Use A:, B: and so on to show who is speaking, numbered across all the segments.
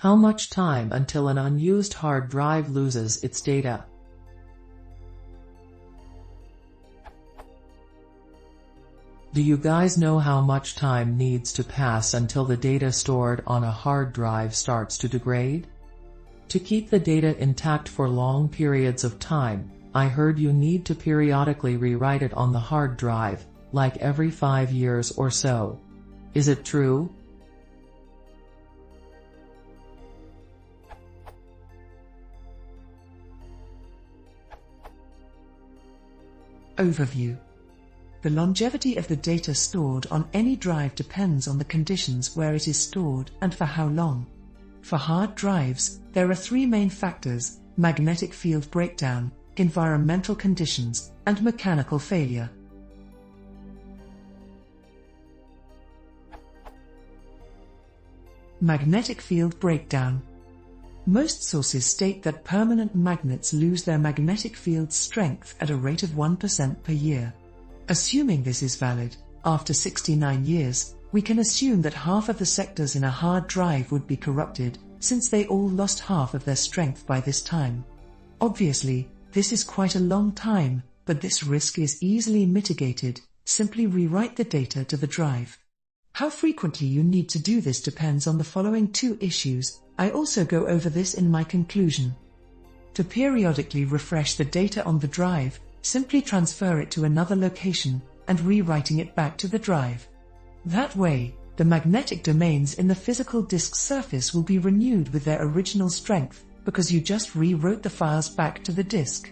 A: How much time until an unused hard drive loses its data? Do you guys know how much time needs to pass until the data stored on a hard drive starts to degrade? To keep the data intact for long periods of time, I heard you need to periodically rewrite it on the hard drive, like every 5 years or so. Is it true?
B: Overview. The longevity of the data stored on any drive depends on the conditions where it is stored and for how long. For hard drives, there are 3 main factors: magnetic field breakdown, environmental conditions, and mechanical failure. Magnetic field breakdown. Most sources state that permanent magnets lose their magnetic field strength at a rate of 1% per year. Assuming this is valid, after 69 years, we can assume that half of the sectors in a hard drive would be corrupted, since they all lost half of their strength by this time. Obviously, this is quite a long time, but this risk is easily mitigated. Simply rewrite the data to the drive. How frequently you need to do this depends on the following 2 issues. I also go over this in my conclusion. To periodically refresh the data on the drive, simply transfer it to another location, and rewriting it back to the drive. That way, the magnetic domains in the physical disk surface will be renewed with their original strength, because you just rewrote the files back to the disk.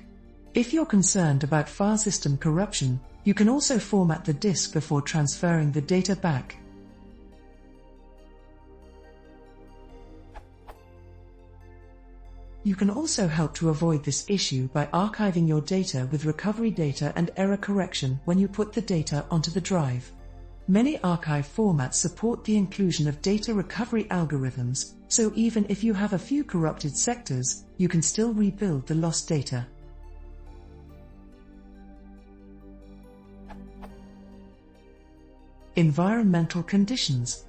B: If you're concerned about file system corruption, you can also format the disk before transferring the data back. You can also help to avoid this issue by archiving your data with recovery data and error correction when you put the data onto the drive. Many archive formats support the inclusion of data recovery algorithms, so even if you have a few corrupted sectors, you can still rebuild the lost data. Environmental conditions.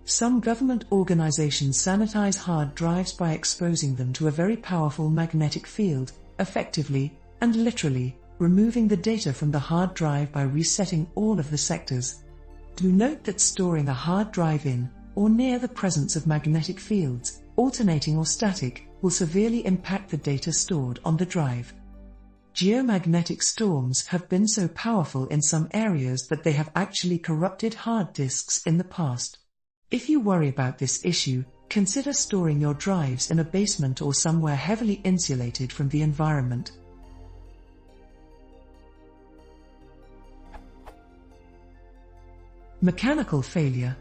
B: Some government organizations sanitize hard drives by exposing them to a very powerful magnetic field, effectively, and literally, removing the data from the hard drive by resetting all of the sectors. Do note that storing a hard drive in, or near the presence of magnetic fields, alternating or static, will severely impact the data stored on the drive. Geomagnetic storms have been so powerful in some areas that they have actually corrupted hard disks in the past. If you worry about this issue, consider storing your drives in a basement or somewhere heavily insulated from the environment. Mechanical failure.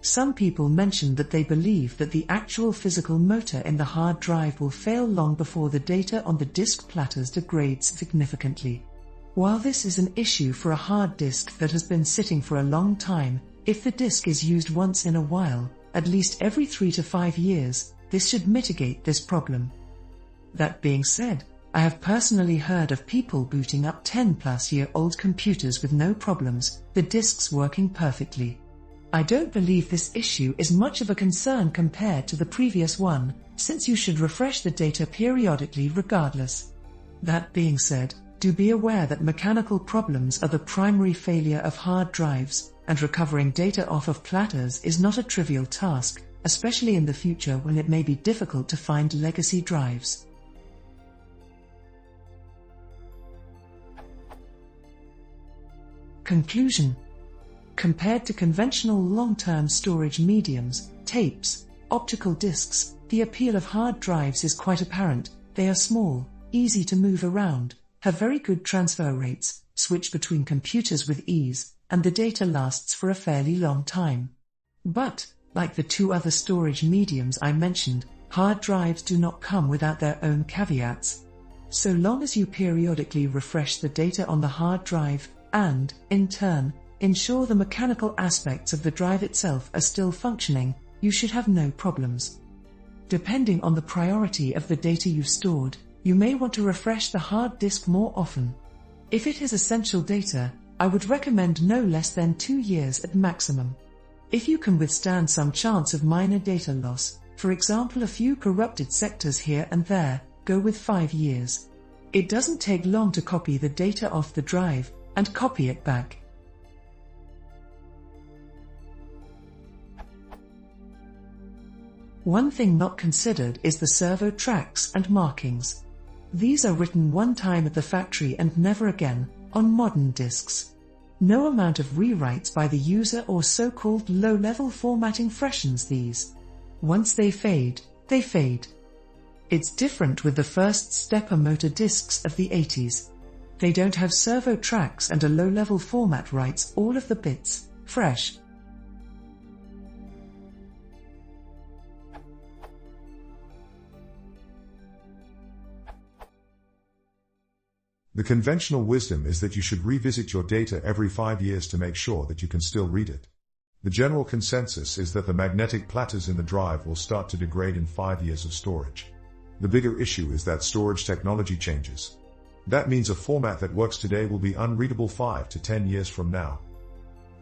B: Some people mentioned that they believe that the actual physical motor in the hard drive will fail long before the data on the disk platters degrades significantly. While this is an issue for a hard disk that has been sitting for a long time, if the disk is used once in a while, at least every 3 to 5 years, this should mitigate this problem. That being said, I have personally heard of people booting up 10-plus-year-old computers with no problems, the disks working perfectly. I don't believe this issue is much of a concern compared to the previous one, since you should refresh the data periodically regardless. That being said, do be aware that mechanical problems are the primary failure of hard drives, and recovering data off of platters is not a trivial task, especially in the future when it may be difficult to find legacy drives. Conclusion. Compared to conventional long-term storage mediums, tapes, optical disks, the appeal of hard drives is quite apparent. They are small, easy to move around, have very good transfer rates, switch between computers with ease, and the data lasts for a fairly long time. But, like the 2 other storage mediums I mentioned, hard drives do not come without their own caveats. So long as you periodically refresh the data on the hard drive, and, in turn, ensure the mechanical aspects of the drive itself are still functioning, you should have no problems. Depending on the priority of the data you've stored, you may want to refresh the hard disk more often. If it is essential data, I would recommend no less than 2 years at maximum. If you can withstand some chance of minor data loss, For example, a few corrupted sectors here and there, go with 5 years. It doesn't take long to copy the data off the drive and copy it back. One thing not considered is the servo tracks and markings. These are written one time at the factory and never again, on modern disks. No amount of rewrites by the user or so-called low-level formatting freshens these. Once they fade, they fade. It's different with the first stepper motor disks of the 80s. They don't have servo tracks and a low-level format writes all of the bits, fresh.
C: The conventional wisdom is that you should revisit your data every 5 years to make sure that you can still read it. The general consensus is that the magnetic platters in the drive will start to degrade in 5 years of storage. The bigger issue is that storage technology changes. That means a format that works today will be unreadable 5 to 10 years from now.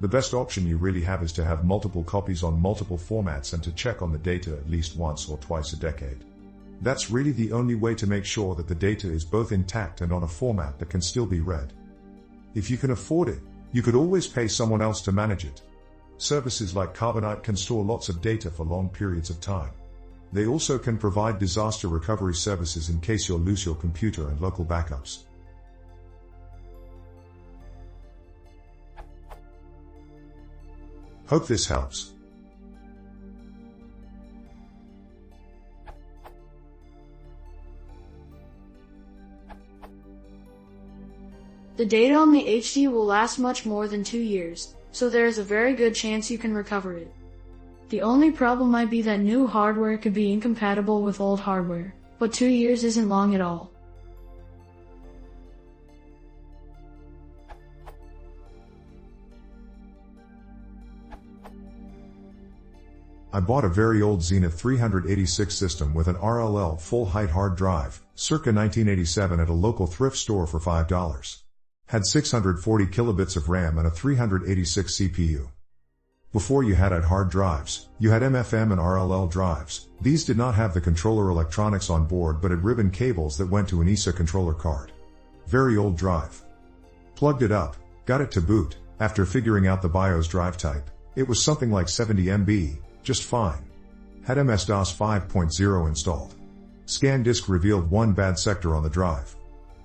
C: The best option you really have is to have multiple copies on multiple formats and to check on the data at least once or twice a decade. That's really the only way to make sure that the data is both intact and on a format that can still be read. If you can afford it, you could always pay someone else to manage it. Services like Carbonite can store lots of data for long periods of time. They also can provide disaster recovery services in case you lose your computer and local backups. Hope this helps.
D: The data on the HD will last much more than 2 years, so there is a very good chance you can recover it. The only problem might be that new hardware could be incompatible with old hardware, but 2 years isn't long at all.
C: I bought a very old Zenith 386 system with an RLL full-height hard drive, circa 1987 at a local thrift store for $5. Had 640 kilobits of RAM and a 386 CPU. Before you had hard drives, you had MFM and RLL drives. These did not have the controller electronics on board but had ribbon cables that went to an ESA controller card. Very old drive. Plugged it up, got it to boot. After figuring out the BIOS drive type, it was something like 70 MB, just fine. Had MS-DOS 5.0 installed. Scan disk revealed one bad sector on the drive.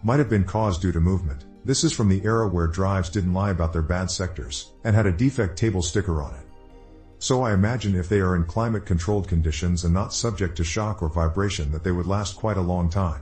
C: Might have been caused due to movement. This is from the era where drives didn't lie about their bad sectors, and had a defect table sticker on it. So I imagine if they are in climate-controlled conditions and not subject to shock or vibration that they would last quite a long time.